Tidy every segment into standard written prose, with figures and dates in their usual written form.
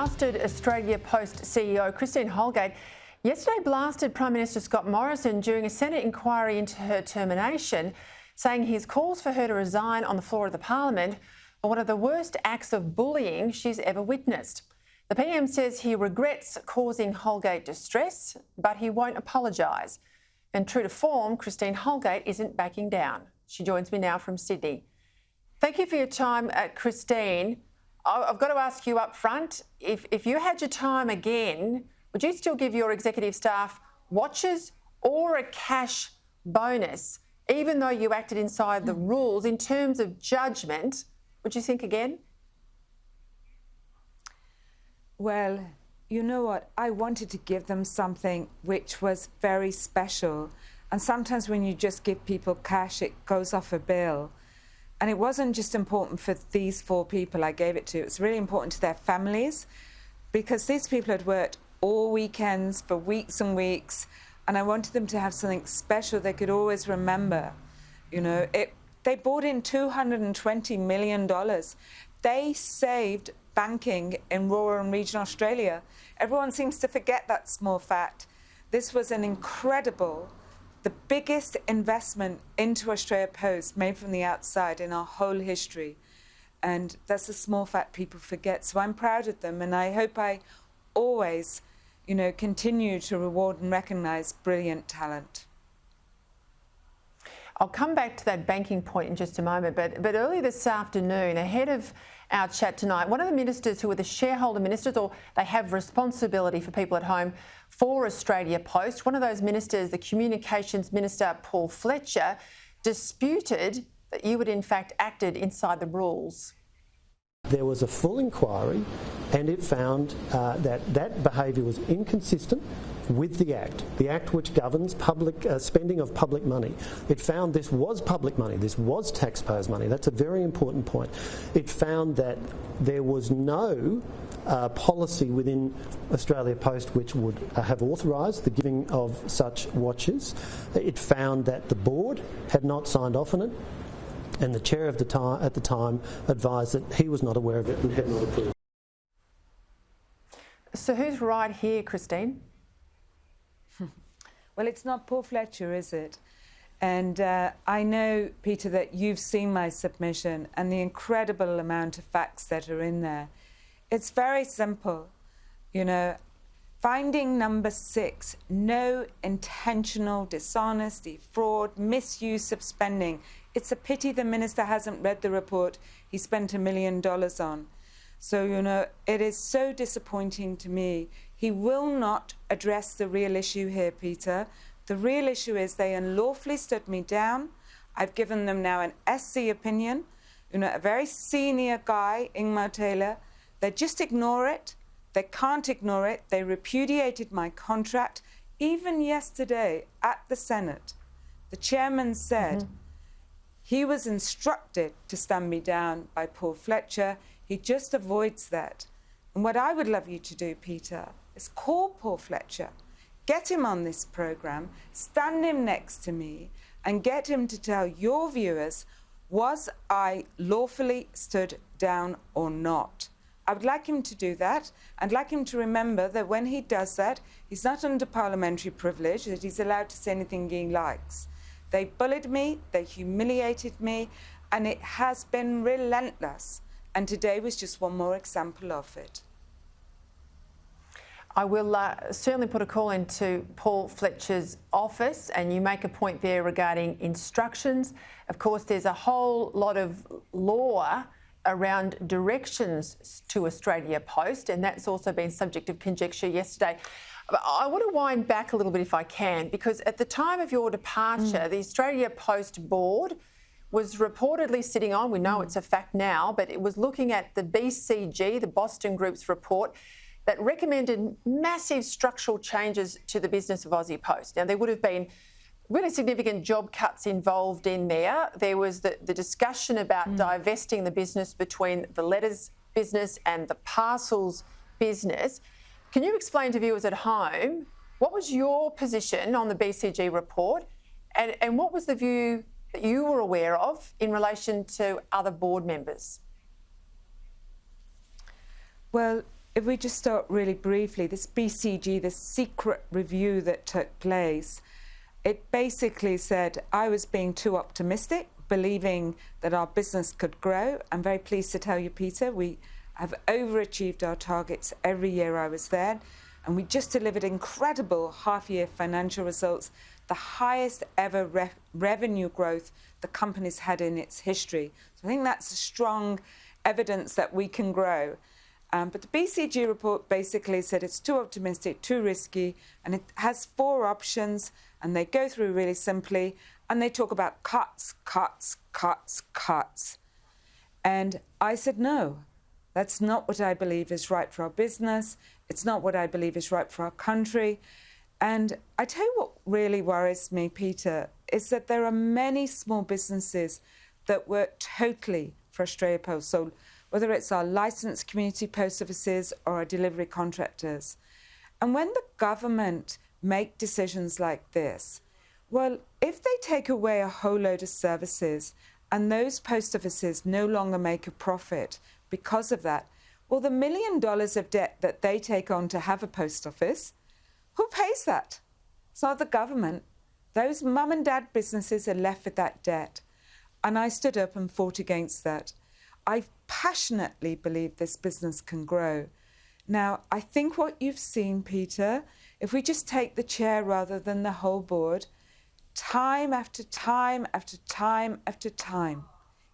ousted Australia Post CEO Christine Holgate yesterday blasted Prime Minister Scott Morrison during a Senate inquiry into her termination, saying his calls for her to resign on the floor of the Parliament are one of the worst acts of bullying she's ever witnessed. The PM says he regrets causing Holgate distress, but he won't apologise. And true to form, Christine Holgate isn't backing down. She joins me now from Sydney. Thank you for your time, Christine. I've got to ask you up front, if you had your time again, would you still give your executive staff watches or a cash bonus, even though you acted inside the rules? In terms of judgment, would you think again? Well, you know what? I wanted to give them something which was very special. And sometimes when you just give people cash, it goes off a bill. And it wasn't just important for these 4 people I gave it to. It's really important to their families, because these people had worked all weekends for weeks and weeks, and I wanted them to have something special they could always remember. You know, they brought in $220 million. They saved banking in rural and regional Australia. Everyone seems to forget that small fact. This was an incredible, the biggest investment into Australia Post made from the outside in our whole history. And that's a small fact people forget. So I'm proud of them, and I hope I always, you know, continue to reward and recognise brilliant talent. I'll come back to that banking point in just a moment, but earlier this afternoon, ahead of our chat tonight, one of the ministers who are the shareholder ministers, or they have responsibility for people at home for Australia Post, one of those ministers, the Communications Minister Paul Fletcher, disputed that you had in fact acted inside the rules. There was a full inquiry and it found that behaviour was inconsistent with the Act which governs public spending of public money. It found this was public money, this was taxpayers' money. That's a very important point. It found that there was no policy within Australia Post which would have authorised the giving of such watches. It found that the board had not signed off on it, and the chair of at the time advised that he was not aware of it and had not approved. So who's right here, Christine? Well, it's not Paul Fletcher, is it? And I know, Peter, that you've seen my submission and the incredible amount of facts that are in there. It's very simple, you know. Finding number 6, no intentional dishonesty, fraud, misuse of spending. It's a pity the minister hasn't read the report he spent $1 million on. So, you know, it is so disappointing to me. He will not address the real issue here, Peter. The real issue is they unlawfully stood me down. I've given them now an SC opinion, you know, a very senior guy, Ingmar Taylor. They just ignore it. They can't ignore it. They repudiated my contract. Even yesterday at the Senate, the chairman said he was instructed to stand me down by Paul Fletcher. He just avoids that. And what I would love you to do, Peter, is call Paul Fletcher, get him on this programme, stand him next to me, and get him to tell your viewers, was I lawfully stood down or not? I would like him to do that. I'd like him to remember that when he does that, he's not under parliamentary privilege, that he's allowed to say anything he likes. They bullied me, they humiliated me, and it has been relentless. And today was just one more example of it. I will certainly put a call into Paul Fletcher's office, and you make a point there regarding instructions. Of course, there's a whole lot of law around directions to Australia Post, and that's also been subject of conjecture yesterday. But I want to wind back a little bit if I can, because at the time of your departure, the Australia Post board was reportedly sitting on, we know it's a fact now, but it was looking at the BCG, the Boston Group's report, that recommended massive structural changes to the business of Aussie Post. Now, there would have been really significant job cuts involved in there. There was the discussion about divesting the business between the letters business and the parcels business. Can you explain to viewers at home, what was your position on the BCG report, and what was the view that you were aware of in relation to other board members? Well, if we just start really briefly, this BCG, this secret review that took place, it basically said I was being too optimistic, believing that our business could grow. I'm very pleased to tell you, Peter, we have overachieved our targets every year I was there, and we just delivered incredible half-year financial results, the highest ever revenue growth the company's had in its history. So I think that's a strong evidence that we can grow. But the BCG report basically said it's too optimistic, too risky, and it has 4 options, and they go through really simply, and they talk about cuts, cuts, cuts, cuts. And I said, no, that's not what I believe is right for our business. It's not what I believe is right for our country. And I tell you what really worries me, Peter, is that there are many small businesses that work totally for Australia Post. So whether it's our licensed community post offices or our delivery contractors. And when the government make decisions like this, well, if they take away a whole load of services and those post offices no longer make a profit because of that, well, the $1 million of debt that they take on to have a post office, who pays that? It's not the government. Those mum and dad businesses are left with that debt. And I stood up and fought against that. I passionately believe this business can grow. Now, I think what you've seen, Peter, if we just take the chair rather than the whole board, time after time after time after time,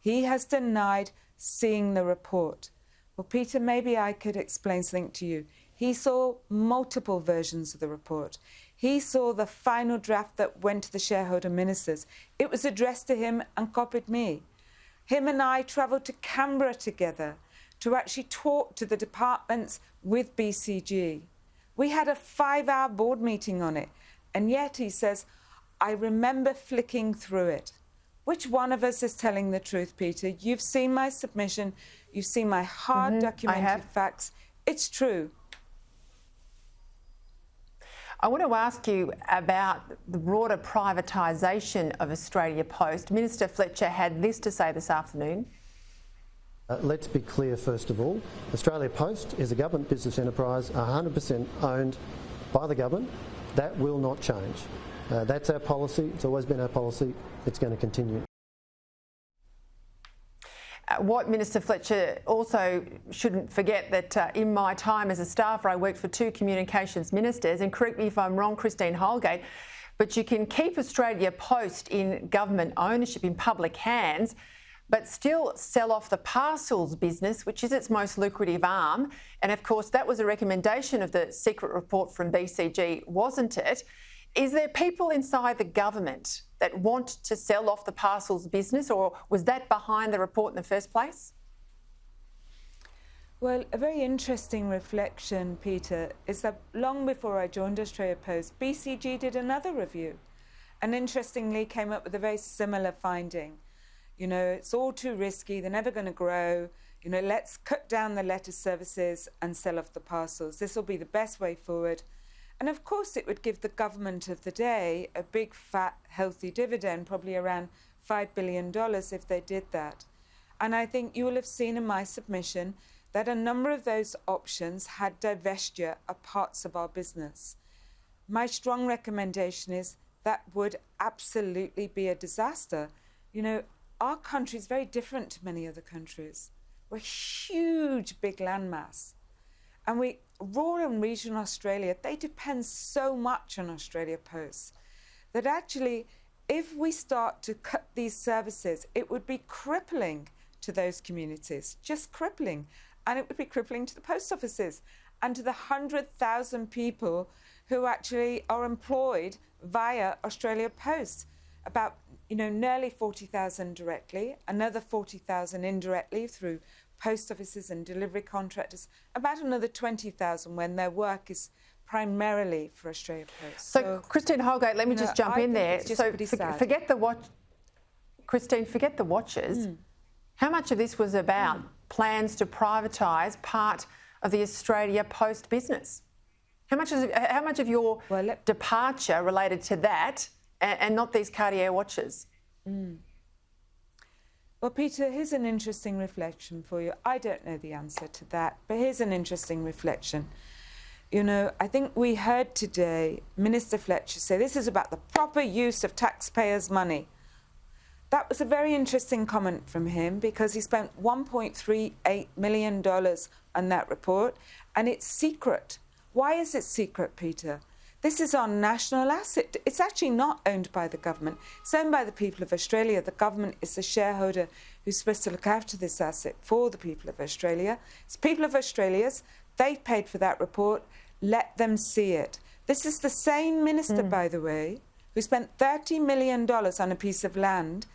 he has denied seeing the report. Well, Peter, maybe I could explain something to you. He saw multiple versions of the report. He saw the final draft that went to the shareholder ministers. It was addressed to him and copied me. Him and I travelled to Canberra together to actually talk to the departments with BCG. We had a 5-hour board meeting on it. And yet he says, I remember flicking through it. Which one of us is telling the truth, Peter? You've seen my submission. You've seen my hard documented facts. It's true. I want to ask you about the broader privatisation of Australia Post. Minister Fletcher had this to say this afternoon. Let's be clear, first of all. Australia Post is a government business enterprise, 100% owned by the government. That will not change. That's our policy. It's always been our policy. It's going to continue. What Minister Fletcher also shouldn't forget that in my time as a staffer, I worked for 2 communications ministers, and correct me if I'm wrong, Christine Holgate, but you can keep Australia Post in government ownership, in public hands, but still sell off the parcels business, which is its most lucrative arm. And of course, that was a recommendation of the secret report from BCG, wasn't it? Is there people inside the government that want to sell off the parcels business, or was that behind the report in the first place? Well, a very interesting reflection, Peter, is that long before I joined Australia Post, BCG did another review and interestingly came up with a very similar finding. You know, it's all too risky, they're never going to grow, you know, let's cut down the letter services and sell off the parcels. This will be the best way forward. And of course, it would give the government of the day a big, fat, healthy dividend, probably around $5 billion if they did that. And I think you will have seen in my submission that a number of those options had divestiture of parts of our business. My strong recommendation is that would absolutely be a disaster. You know, our country is very different to many other countries. We're a huge, big landmass. And rural and regional Australia, they depend so much on Australia Post that actually, if we start to cut these services, it would be crippling to those communities, just crippling. And it would be crippling to the post offices and to the 100,000 people who actually are employed via Australia Post. About, you know, nearly 40,000 directly, another 40,000 indirectly through post offices and delivery contractors, about another 20,000 when their work is primarily for Australia Post. So Christine Holgate, let me just jump in there. So forget the watch, Christine, forget the watches. How much of this was about plans to privatise part of the Australia Post business? How much of your departure related to that and not these Cartier watches? Well, Peter, here's an interesting reflection for you. I don't know the answer to that, but here's an interesting reflection. You know, I think we heard today Minister Fletcher say this is about the proper use of taxpayers' money. That was a very interesting comment from him because he spent $1.38 million on that report and it's secret. Why is it secret, Peter? This is our national asset. It's actually not owned by the government. It's owned by the people of Australia. The government is the shareholder who's supposed to look after this asset for the people of Australia. It's people of Australia's. They've paid for that report. Let them see it. This is the same minister, by the way, who spent $30 million on a piece of land.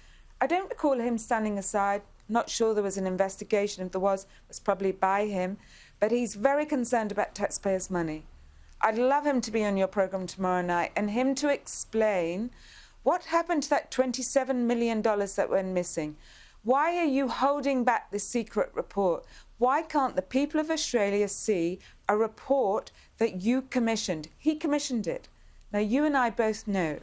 I don't recall him standing aside. Not sure there was an investigation. If there was, it was probably by him. But he's very concerned about taxpayers' money. I'd love him to be on your programme tomorrow night and him to explain what happened to that $27 million that went missing. Why are you holding back this secret report? Why can't the people of Australia see a report that you commissioned? He commissioned it. Now, you and I both know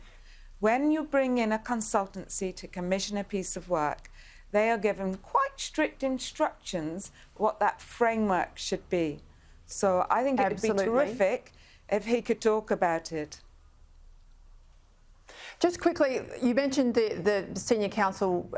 when you bring in a consultancy to commission a piece of work, they are given quite strict instructions what that framework should be. So I think it would be terrific if he could talk about it. Just quickly, you mentioned the senior counsel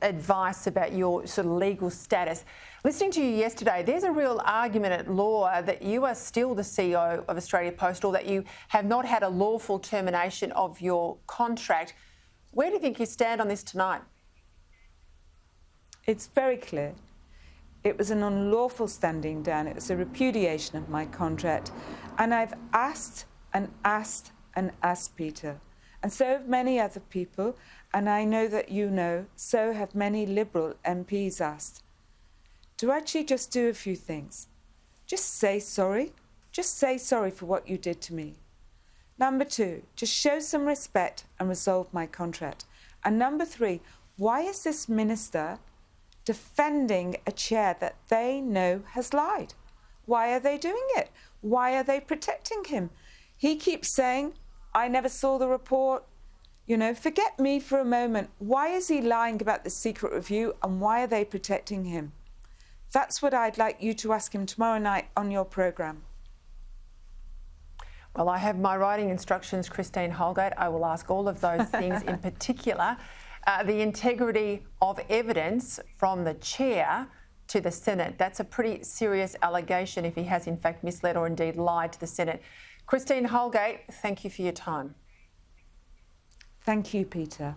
advice about your sort of legal status. Listening to you yesterday, there's a real argument at law that you are still the CEO of Australia Post or that you have not had a lawful termination of your contract. Where do you think you stand on this tonight? It's very clear. It was an unlawful standing down. It was a repudiation of my contract. And I've asked and asked and asked Peter. And so have many other people. And I know that you know, so have many Liberal MPs asked. To actually just do a few things. Just say sorry. Just say sorry for what you did to me. Number 2, just show some respect and resolve my contract. And number 3, why is this minister defending a chair that they know has lied? Why are they doing it? Why are they protecting him? He keeps saying, I never saw the report. You know, forget me for a moment. Why is he lying about the secret review and why are they protecting him? That's what I'd like you to ask him tomorrow night on your programme. Well, I have my writing instructions, Christine Holgate. I will ask all of those things, in particular, the integrity of evidence from the chair to the Senate. That's a pretty serious allegation if he has in fact misled or indeed lied to the Senate. Christine Holgate, thank you for your time. Thank you, Peter.